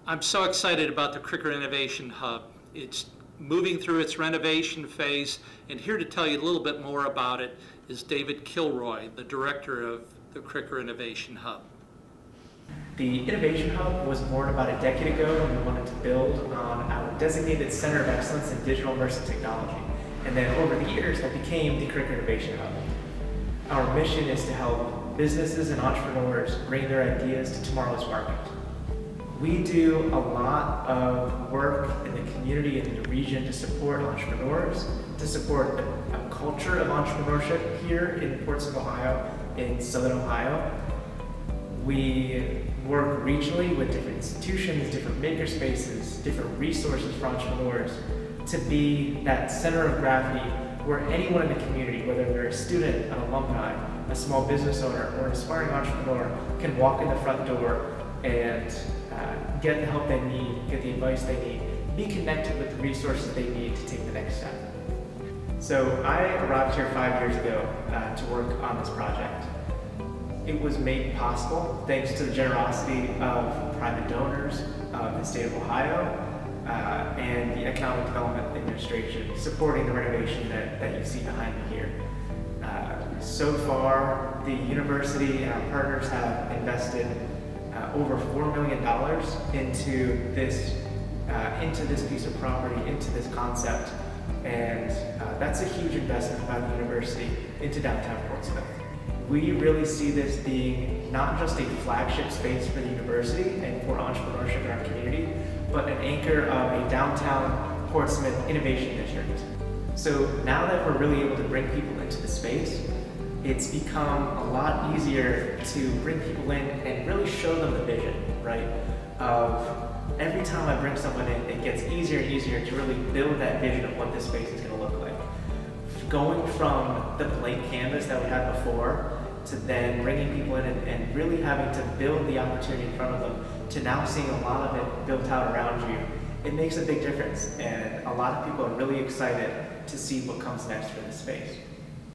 I'm so excited about the Kricker Innovation Hub. It's moving through its renovation phase, and here to tell you a little bit more about it is David Kilroy, the director of the Kricker Innovation Hub. The Innovation Hub was born about a decade ago, and we wanted to build on our designated Center of Excellence in Digital Immersive Technology. And then over the years, that became the Kricker Innovation Hub. Our mission is to help businesses and entrepreneurs bring their ideas to tomorrow's market. We do a lot of work in the community and in the region to support entrepreneurs, to support a culture of entrepreneurship here in Ports of Ohio, in Southern Ohio. We work regionally with different institutions, different makerspaces, different resources for entrepreneurs to be that center of gravity where anyone in the community, whether they're a student, an alumni, a small business owner, or an aspiring entrepreneur, can walk in the front door and get the help they need, get the advice they need, be connected with the resources they need to take the next step. So I arrived here 5 years ago to work on this project. It was made possible thanks to the generosity of private donors of the state of Ohio and the Economic Development Administration supporting the renovation that you see behind me here. So far, the university and our partners have invested over $4 million into this piece of property, into this concept, and that's a huge investment by the university into downtown Portsmouth. We really see this being not just a flagship space for the university and for entrepreneurship in our community, but an anchor of a downtown Portsmouth innovation district. So now that we're really able to bring people into the space, it's become a lot easier to bring people in and really show them the vision, right? Of every time I bring someone in, it gets easier and easier to really build that vision of what this space is going to look like. Going from the blank canvas that we had before to then bringing people in and really having to build the opportunity in front of them to now seeing a lot of it built out around you, it makes a big difference. And a lot of people are really excited to see what comes next for this space.